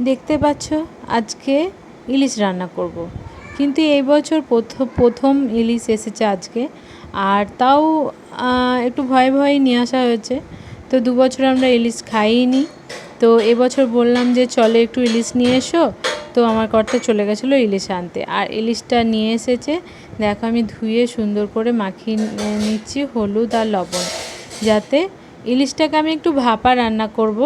দেখতে পাচ্ছ আজকে ইলিশ রান্না করব। কিন্তু এই বছর প্রথম ইলিশ এসেছে আজকে, আর তাও একটু ভয়ে ভয়ে নিয়ে আসা হয়েছে। তো 2 বছর আমরা ইলিশ খাইনি, তো এবছর বললাম যে চলে একটু ইলিশ নিয়ে এসো। তো আমার কর্তা চলে গেছিলো ইলিশ আনতে, আর ইলিশটা নিয়ে এসেছে। দেখো আমি ধুয়ে সুন্দর করে মাখিয়ে নিচ্ছি হলুদ আর লবণ, যাতে ইলিশটাকে আমি একটু ভাপা রান্না করব।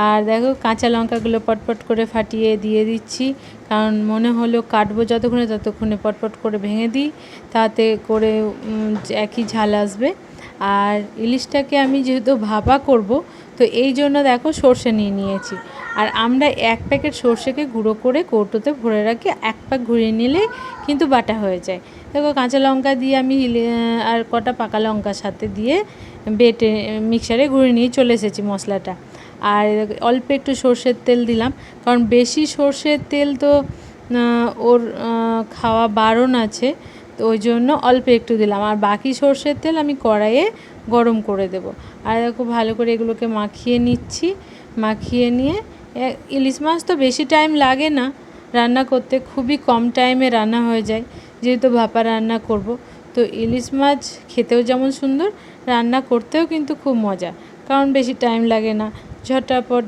আর দেখো কাঁচা লঙ্কাগুলো পটপট করে ফাটিয়ে দিয়ে দিচ্ছি, কারণ মনে হলো কাটবো ততক্ষণে পটপট করে ভেঙে দিই, তাতে করে একই ঝাল আসবে। আর ইলিশটাকে আমি যেহেতু ভাপা করব, তো এই জন্য দেখো সর্ষে নিয়ে নিয়েছি। আর আমরা 1 প্যাকেট সর্ষেকে গুঁড়ো করে কৌটোতে ভরে রাখি, 1 প্যাক ঘুরিয়ে নিলেই কিন্তু বাটা হয়ে যায়। দেখো কাঁচা লঙ্কা দিয়ে আমি আর কটা পাকা লঙ্কার সাথে দিয়ে বেটে মিক্সারে ঘুরিয়ে নিয়ে চলে এসেছি মশলাটা। আর অল্প একটু সর্ষের তেল দিলাম, কারণ বেশি সর্ষের তেল তো ওর খাওয়া বারণ আছে, তো ওই জন্য অল্প একটু দিলাম। আর বাকি সর্ষের তেল আমি কড়াইয়ে গরম করে দেব। আর দেখো ভালো করে এগুলোকে মাখিয়ে নিচ্ছি। মাখিয়ে নিয়ে ইলিশ মাছ তো বেশি টাইম লাগে না রান্না করতে, খুবই কম টাইমে রান্না হয়ে যায়, যেহেতু ভাপা রান্না করব। তো ইলিশ মাছ খেতেও যেমন সুন্দর, রান্না করতেও কিন্তু খুব মজা, কারণ বেশি টাইম লাগে না,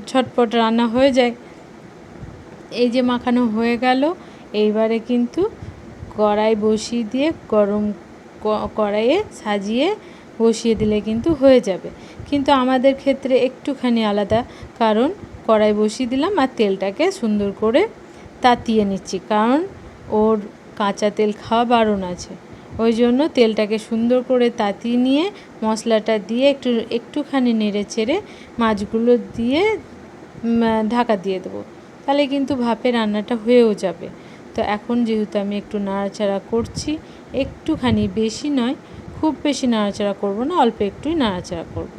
ঝটপট রান্না হয়ে যায়। এই যে মাখানো হয়ে গেল, এইবারে কিন্তু কড়াই বসিয়ে দিয়ে গরম কড়াইয়ে সাজিয়ে বসিয়ে দিলে কিন্তু হয়ে যাবে। কিন্তু আমাদের ক্ষেত্রে একটুখানি আলাদা, কারণ কড়াই বসিয়ে দিলাম আর তেলটাকে সুন্দর করে তাতিয়ে নিচ্ছি, কারণ ওর কাঁচা তেল খাওয়া বারণ আছে। ওই জন্য তেলটাকে সুন্দর করে তাতিয়ে নিয়ে মশলাটা দিয়ে একটুখানি নেড়ে চেড়ে মাছগুলো দিয়ে ঢাকা দিয়ে দেবো, তাহলে কিন্তু ভাপে রান্নাটা হয়েও যাবে। তো এখন যেহেতু আমি একটু নাড়াচাড়া করছি, একটুখানি, বেশি নয়, খুব বেশি নাড়াচাড়া করব না, অল্প একটুই নাড়াচাড়া করব।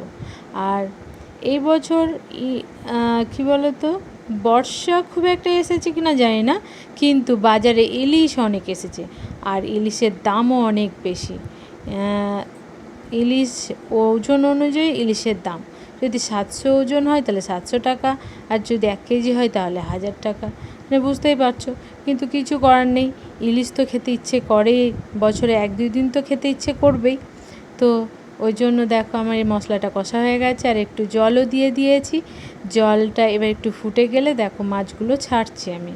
আর এই বছর কী বলো তো, বর্ষা খুব একটা এসেছে কি না জানি না, কিন্তু বাজারে ইলিশ অনেক এসেছে, আর ইলিশের দামও অনেক বেশি। ইলিশ ওজন অনুযায়ী ইলিশের দাম, যদি 700 ওজন হয় তাহলে 700 টাকা, আর যদি 1 কেজি হয় তাহলে 1000 টাকা। মানে বুঝতেই পারছো, কিন্তু কিছু করার নেই, ইলিশ তো খেতে ইচ্ছে করেই, বছরে 1-2 দিন তো খেতে ইচ্ছে করবেই। তো ওই জন্য দেখো আমার এই মশলাটা কষা হয়ে গেছে, আর একটু জলও দিয়ে দিয়েছি। জলটা এবার একটু ফুটে গেলে দেখো মাছগুলো ছাড়ছি আমি।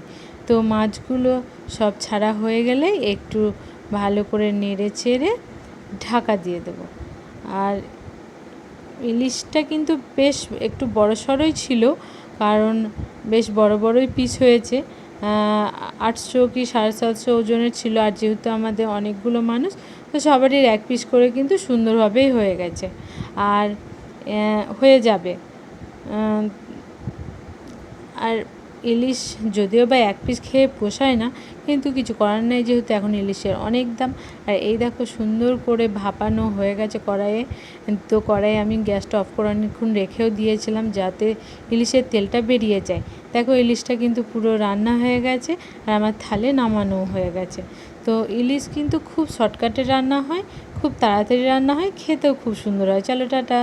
তো মাছগুলো সব ছাড়া হয়ে গেলে একটু ভালো করে নেড়ে চেড়ে ঢাকা দিয়ে দেবো। আর ইলিশটা কিন্তু বেশ একটু বড়সড়ই ছিল, কারণ বেশ বড়ই পিস হয়েছে। 800 কি 750 ওজনের ছিল, আর যেহেতু আমাদের অনেকগুলো মানুষ, তো সবারই 1 পিস করে কিন্তু সুন্দরভাবেই হয়ে গেছে, আর হয়ে যাবে। আর ইলিশ যদিও বা 1 পিস খেয়ে পোষায় না, কিন্তু কিছু করার নেই, যেহেতু এখন ইলিশের অনেক দাম। আর এই দেখো সুন্দর করে ভাপানো হয়ে গেছে কড়াইয়ে। তো কড়াইয়ে আমি গ্যাসটা অফ করে অনেকক্ষণ রেখেও দিয়েছিলাম, যাতে ইলিশের তেলটা বেরিয়ে যায়। দেখো ইলিশটা কিন্তু পুরো রান্না হয়ে গেছে, আর আমার থালে নামানোও হয়ে গেছে। তো ইলিশ কিন্তু খুব শর্টকাটে রান্না হয়, খুব তাড়াতাড়ি রান্না হয়, খেতেও খুব সুন্দর হয়। চলো টাটা।